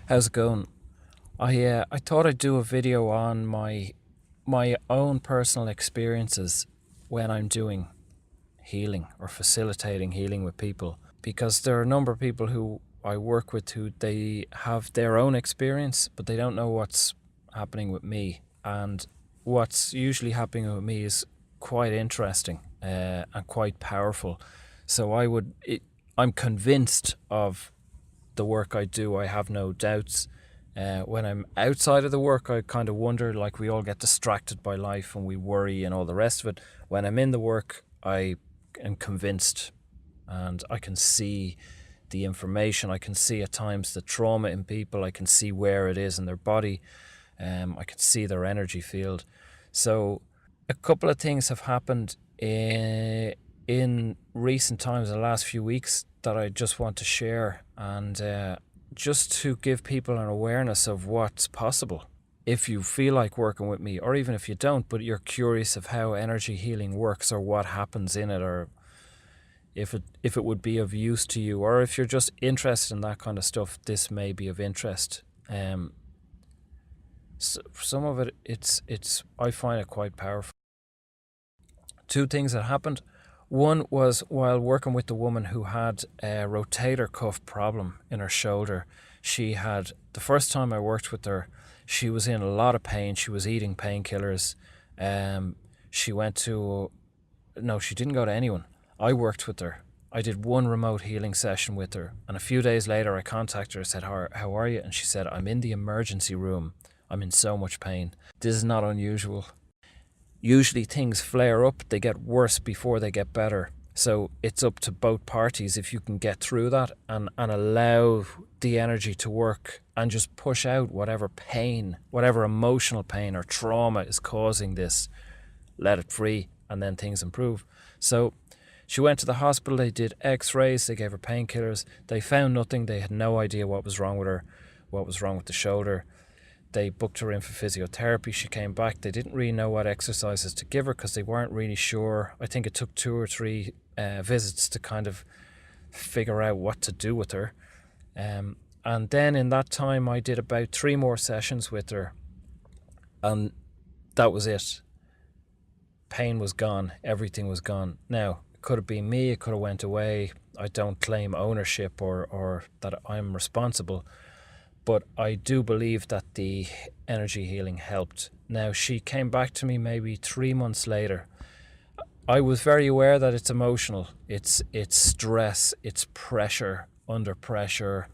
How's it going? I thought I'd do a video on my own personal experiences when I'm doing healing or facilitating healing with people, because there are a number of people who I work with who they have their own experience, but they don't know what's happening with me. And what's usually happening with me is quite interesting and quite powerful. So I'm convinced of the work I do. I have no doubts. When I'm outside of the work, I kind of wonder, like we all get distracted by life and we worry and all the rest of it. When I'm in the work, I am convinced, and I can see the information. I can see at times the trauma in people. I can see where it is in their body. I can see their energy field. So a couple of things have happened in recent times, in the last few weeks, that I just want to share, and just to give people an awareness of what's possible. If you feel like working with me, or even if you don't, but you're curious of how energy healing works or what happens in it, or if it would be of use to you, or if you're just interested in that kind of stuff, this may be of interest. So some of it's I find it quite powerful. Two things that happened. One was while working with the woman who had a rotator cuff problem in her shoulder. The first time I worked with her, she was in a lot of pain. She was eating painkillers. She went to, no, she didn't go to anyone. I worked with her. I did one remote healing session with her. And a few days later, I contacted her and said, how are you? And she said, I'm in the emergency room. I'm in so much pain. This is not unusual. Usually things flare up, they get worse before they get better. So it's up to both parties if you can get through that and allow the energy to work and just push out whatever pain, whatever emotional pain or trauma is causing this. Let it free, and then things improve. So she went to the hospital, they did x-rays, they gave her painkillers. They found nothing. They had no idea what was wrong with her, what was wrong with the shoulder. They booked her in for physiotherapy. She came back. They didn't really know what exercises to give her because they weren't really sure. I think it took 2 or 3 visits to kind of figure out what to do with her. And then in that time, I did about 3 more sessions with her. And that was it. Pain was gone. Everything was gone. Now, it could have been me. It could have went away. I don't claim ownership or that I'm responsible. But I do believe that the energy healing helped. Now, she came back to me maybe 3 months later. I was very aware that it's emotional. It's stress, it's pressure, under pressure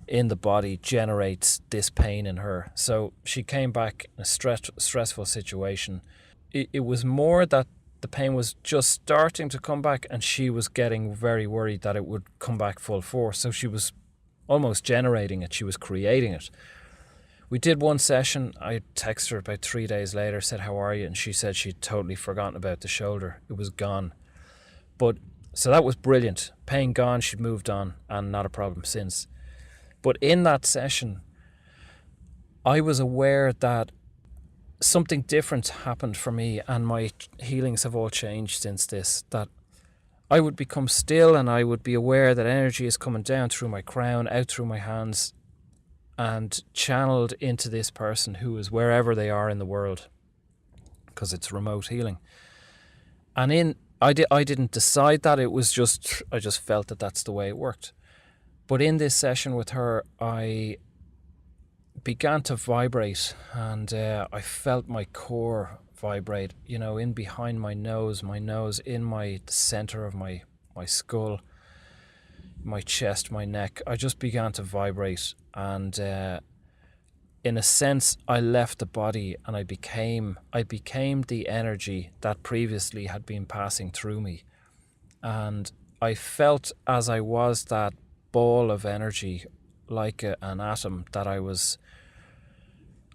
in the body generates this pain in her. So she came back in a stressful situation. It was more that the pain was just starting to come back, and she was getting very worried that it would come back full force. So she was almost generating it. She was creating it. We did one session. I texted her about 3 days later, said, how are you? And she said she'd totally forgotten about the shoulder. It was gone. So that was brilliant. Pain gone, she'd moved on, and not a problem since. But in that session, I was aware that something different happened for me, and my healings have all changed since this, that I would become still and I would be aware that energy is coming down through my crown, out through my hands, and channeled into this person who is wherever they are in the world, because it's remote healing. And I didn't decide that. It was just, I just felt that that's the way it worked. But in this session with her, I began to vibrate, and I felt my core vibrate, in behind my nose, in the center of my skull, my chest, my neck. I just began to vibrate, and in a sense I left the body, and I became the energy that previously had been passing through me. And I felt, as I was that ball of energy, like an atom, that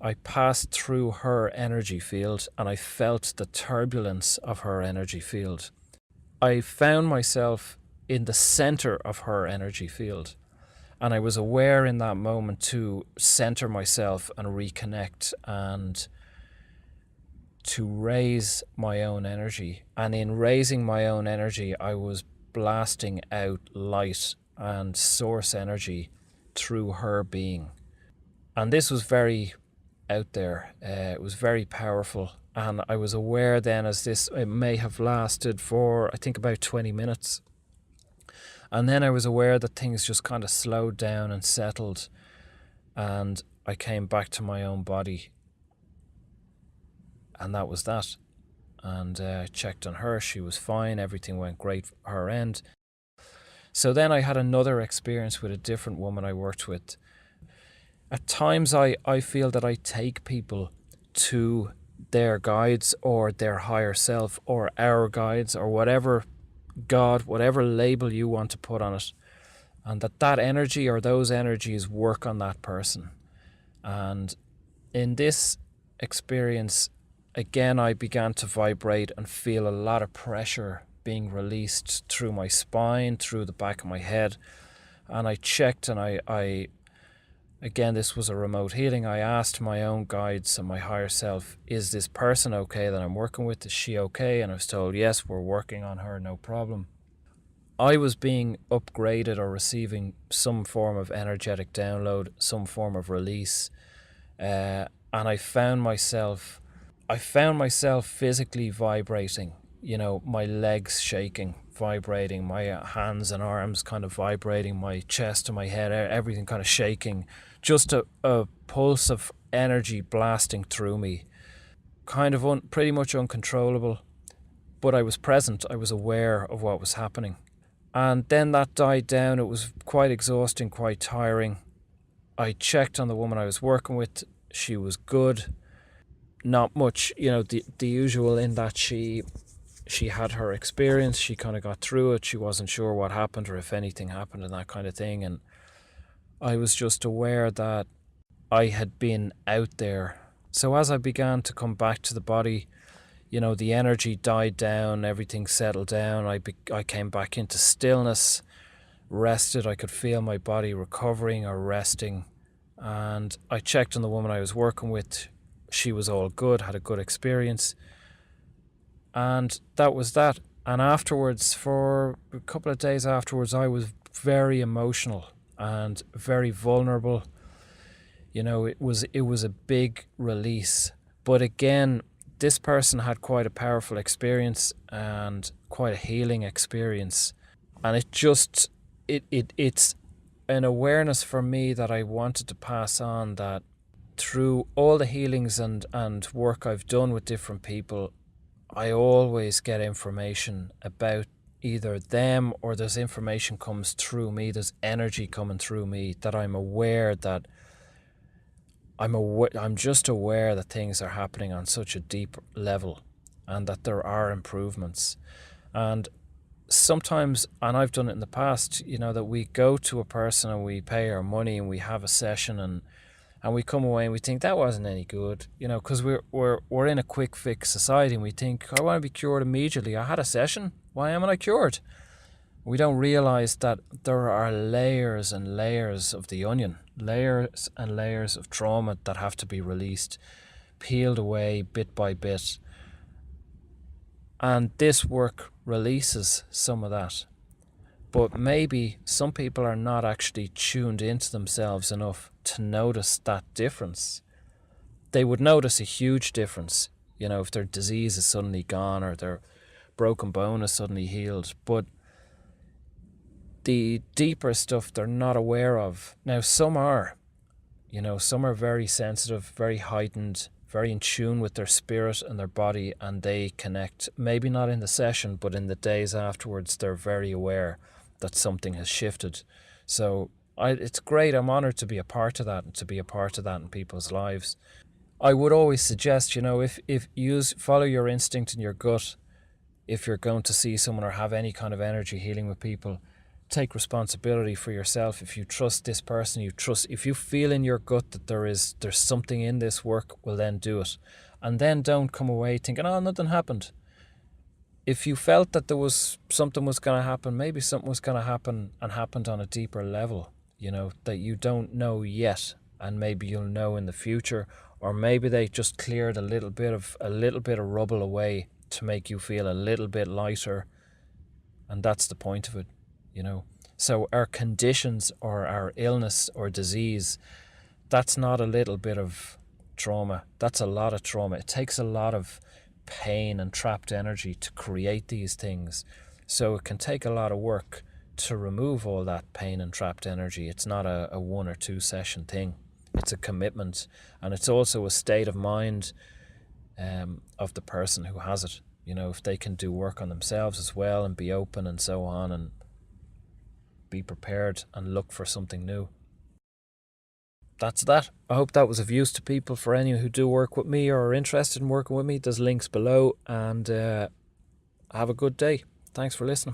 I passed through her energy field, and I felt the turbulence of her energy field. I found myself in the center of her energy field, and I was aware in that moment to center myself and reconnect and to raise my own energy. And in raising my own energy, I was blasting out light and source energy through her being. And this was very out there. It was very powerful. And I was aware then, as this, it may have lasted for, I think, about 20 minutes. And then I was aware that things just kind of slowed down and settled. And I came back to my own body. And that was that. And I checked on her. She was fine. Everything went great for her end. So then I had another experience with a different woman I worked with. At times I feel that I take people to their guides or their higher self or our guides or whatever God, whatever label you want to put on it, and that energy or those energies work on that person. And in this experience, again, I began to vibrate and feel a lot of pressure being released through my spine, through the back of my head. And I checked, and I again, this was a remote healing. I asked my own guides and my higher self, is this person okay that I'm working with? Is she okay? And I was told, yes, we're working on her, no problem. I was being upgraded or receiving some form of energetic download, some form of release. And I found myself physically vibrating, my legs shaking, vibrating, my hands and arms kind of vibrating, my chest and my head, everything kind of shaking, just a pulse of energy blasting through me, kind of pretty much uncontrollable, but I was present, I was aware of what was happening. And then that died down. It was quite exhausting, quite tiring. I checked on the woman I was working with. She was good. Not much, the usual, in that she had her experience. She kind of got through it. She wasn't sure what happened or if anything happened and that kind of thing. And I was just aware that I had been out there. So as I began to come back to the body, the energy died down, everything settled down. I came back into stillness, rested. I could feel my body recovering or resting. And I checked on the woman I was working with. She was all good, had a good experience. And that was that. And afterwards, for a couple of days afterwards, I was very emotional and very vulnerable. It was a big release. But again, this person had quite a powerful experience and quite a healing experience. And it's an awareness for me that I wanted to pass on, that through all the healings and work I've done with different people, I always get information about either them, or there's information comes through me, there's energy coming through me that I'm aware that I'm just aware that things are happening on such a deep level and that there are improvements. And sometimes, and I've done it in the past, that we go to a person and we pay our money and we have a session and we come away and we think that wasn't any good, because we're in a quick fix society and we think, I want to be cured immediately. I had a session. Why am I cured? We don't realize that there are layers and layers of the onion, layers and layers of trauma that have to be released, peeled away bit by bit. And this work releases some of that. But maybe some people are not actually tuned into themselves enough to notice that difference. They would notice a huge difference, if their disease is suddenly gone or their broken bone is suddenly healed. But the deeper stuff they're not aware of. Now, some are, some are very sensitive, very heightened, very in tune with their spirit and their body, and they connect, maybe not in the session, but in the days afterwards, they're very aware that something has shifted. So it's great. I'm honored to be a part of that and to be a part of that in people's lives. I would always suggest, if you follow your instinct and your gut, if you're going to see someone or have any kind of energy healing with people, take responsibility for yourself. If you trust this person, if you feel in your gut that there's something in this work, well, then do it. And then don't come away thinking, oh, nothing happened. If you felt that something was going to happen, maybe something was going to happen and happened on a deeper level, that you don't know yet, and maybe you'll know in the future, or maybe they just cleared a little bit of rubble away to make you feel a little bit lighter, and that's the point of it, So our conditions or our illness or disease, that's not a little bit of trauma. That's a lot of trauma. It takes a lot of pain and trapped energy to create these things. So it can take a lot of work to remove all that pain and trapped energy. It's not a 1 or 2 session thing. It's a commitment, and it's also a state of mind of the person who has it. You know, if they can do work on themselves as well and be open and so on, and be prepared and look for something new. That's that. I hope that was of use to people. For any who do work with me or are interested in working with me, there's links below, and have a good day. Thanks for listening.